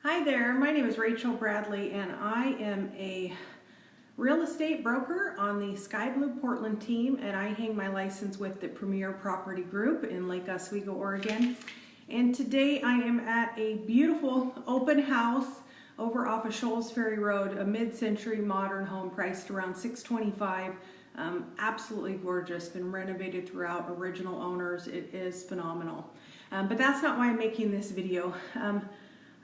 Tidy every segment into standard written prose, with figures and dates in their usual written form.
Hi there, my name is Rachel Bradley and I am a real estate broker on the Sky Blue Portland team, and I hang my license with the Premier Property Group in Lake Oswego, Oregon. And today I am at a beautiful open house over off of Shoals Ferry Road, a mid-century modern home priced around $625. Absolutely gorgeous, been renovated throughout, original owners. It is phenomenal. But that's not why I'm making this video.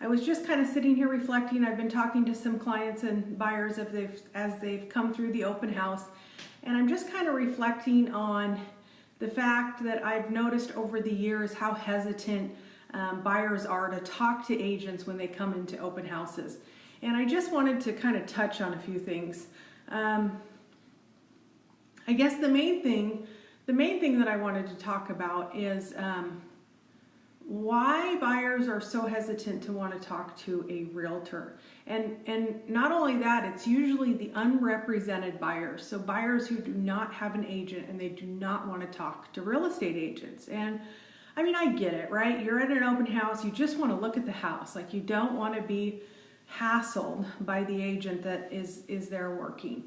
I was just kind of sitting here reflecting. I've been talking to some clients and buyers as they've come through the open house, and I'm just kind of reflecting on the fact that I've noticed over the years how hesitant buyers are to talk to agents when they come into open houses. And I just wanted to kind of touch on a few things. I guess the main thing that I wanted to talk about is why buyers are so hesitant to want to talk to a realtor. And not only that, it's usually the unrepresented buyers. So buyers who do not have an agent and they do not want to talk to real estate agents. And I mean, I get it, right? You're at an open house, you just want to look at the house. Like, you don't want to be hassled by the agent that is there working.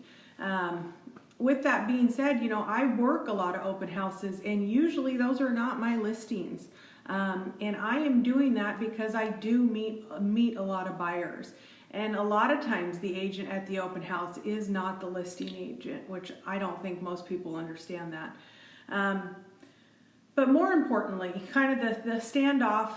With that being said, I work a lot of open houses, and usually those are not my listings. And I am doing that because I do meet a lot of buyers. And a lot of times the agent at the open house is not the listing agent, which I don't think most people understand that. But more importantly, kind of the standoff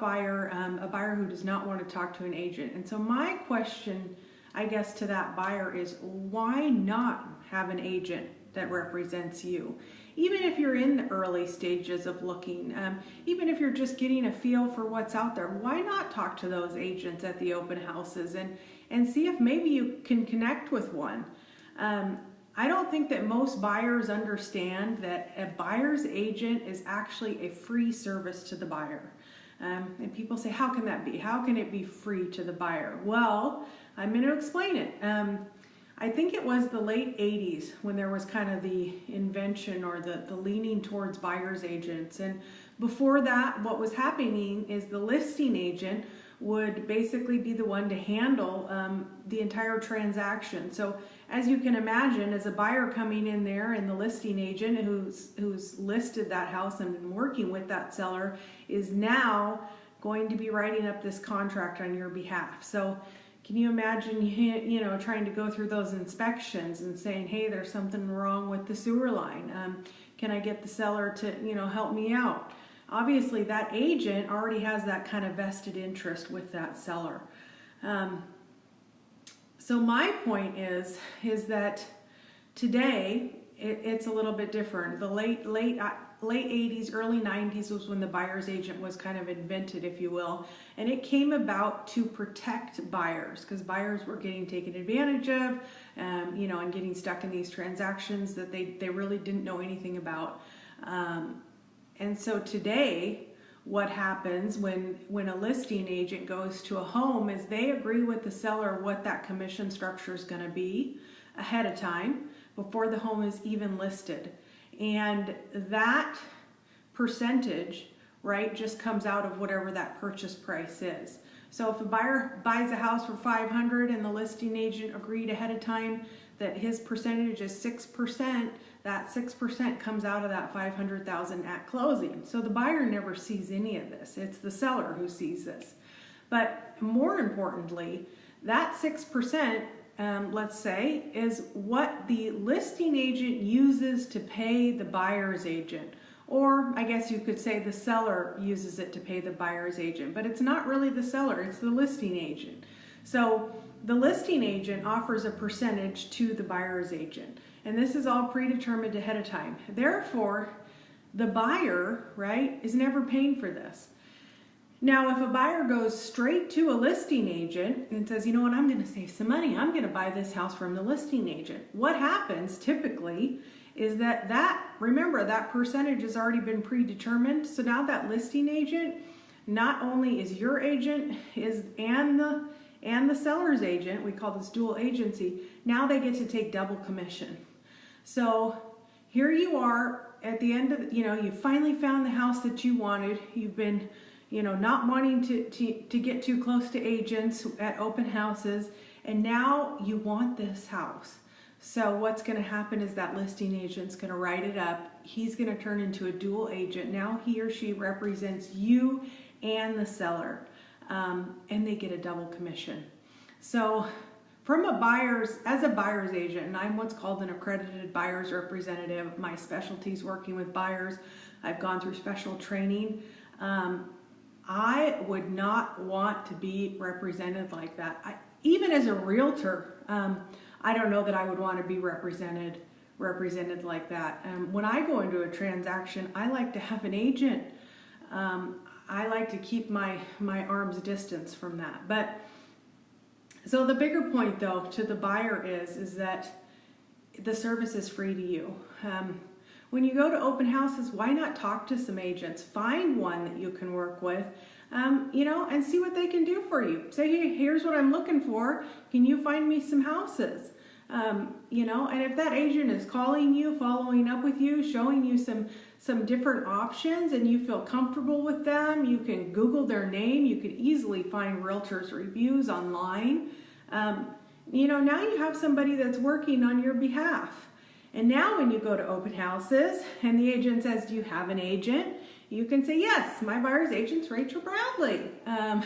buyer, a buyer who does not want to talk to an agent. And so my question, I guess, to that buyer is, why not have an agent that represents you? Even if you're in the early stages of looking, even if you're just getting a feel for what's out there, why not talk to those agents at the open houses and see if maybe you can connect with one? I don't think that most buyers understand that a buyer's agent is actually a free service to the buyer. And people say, how can that be? How can it be free to the buyer? Well, I'm going to explain it. I think it was the late 80s when there was kind of the invention or the leaning towards buyer's agents. And before that, what was happening is the listing agent would basically be the one to handle the entire transaction. So as you can imagine, as a buyer coming in there, and the listing agent who's listed that house and been working with that seller is now going to be writing up this contract on your behalf. So can you imagine, trying to go through those inspections and saying, hey, there's something wrong with the sewer line. Can I get the seller to, help me out? Obviously, that agent already has that kind of vested interest with that seller. So my point is that today it's a little bit different. The late 80s, early 90s was when the buyer's agent was kind of invented, if you will. And it came about to protect buyers, because buyers were getting taken advantage of, and getting stuck in these transactions that they really didn't know anything about. And so today, what happens when a listing agent goes to a home is they agree with the seller what that commission structure is going to be ahead of time before the home is even listed. And that percentage, right, just comes out of whatever that purchase price is. So if a buyer buys a house for $500 and the listing agent agreed ahead of time that his percentage is 6%, that 6% comes out of that $500,000 at closing. So the buyer never sees any of this. It's the seller who sees this. But more importantly, that 6%, let's say, is what the listing agent uses to pay the buyer's agent. Or I guess you could say the seller uses it to pay the buyer's agent. But it's not really the seller, it's the listing agent. So the listing agent offers a percentage to the buyer's agent. And this is all predetermined ahead of time. Therefore, the buyer, right, is never paying for this. Now, if a buyer goes straight to a listing agent and says, you know what, I'm going to save some money, I'm going to buy this house from the listing agent, what happens typically is remember, that percentage has already been predetermined. So now that listing agent not only is your agent and the seller's agent, we call this dual agency, now they get to take double commission. So here you are at the end of, you finally found the house that you wanted. You've been not wanting to get too close to agents at open houses, and now you want this house. So what's going to happen is that listing agent's going to write it up. He's going to turn into a dual agent. Now he or she represents you and the seller, and they get a double commission. So as a buyer's agent, and I'm what's called an accredited buyer's representative. My specialty is working with buyers. I've gone through special training. I would not want to be represented like that. Even as a realtor, I don't know that I would want to be represented like that. When I go into a transaction, I like to have an agent. I like to keep my arm's distance from that. But so the bigger point, though, to the buyer is that the service is free to you. When you go to open houses, why not talk to some agents? Find one that you can work with, and see what they can do for you. Say, hey, here's what I'm looking for. Can you find me some houses? And if that agent is calling you, following up with you, showing you some different options, and you feel comfortable with them, you can Google their name. You could easily find realtors' reviews online. Now you have somebody that's working on your behalf. And now when you go to open houses and the agent says, do you have an agent? You can say, yes, my buyer's agent's Rachel Bradley. And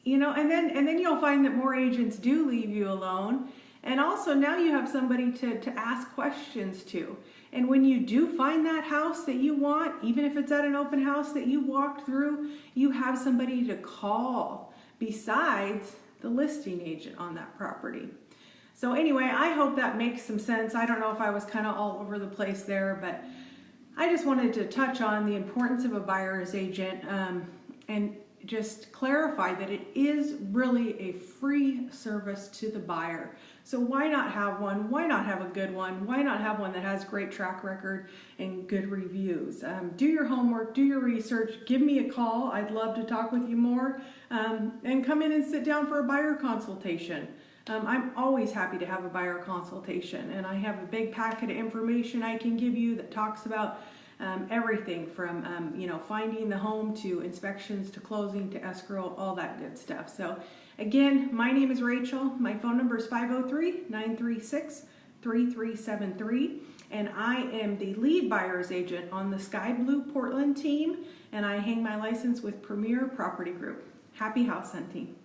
then you'll find that more agents do leave you alone. And also now you have somebody to ask questions to. And when you do find that house that you want, even if it's at an open house that you walked through, you have somebody to call besides the listing agent on that property. So anyway, I hope that makes some sense. I don't know if I was kind of all over the place there, but I just wanted to touch on the importance of a buyer's agent and just clarify that it is really a free service to the buyer. So why not have one? Why not have a good one? Why not have one that has great track record and good reviews? Do your homework, do your research, give me a call. I'd love to talk with you more, and come in and sit down for a buyer consultation. I'm always happy to have a buyer consultation, and I have a big packet of information I can give you that talks about everything from finding the home to inspections to closing to escrow, all that good stuff. So again, my name is Rachel. My phone number is 503-936-3373, and I am the lead buyer's agent on the Sky Blue Portland team, and I hang my license with Premier Property Group. Happy house hunting.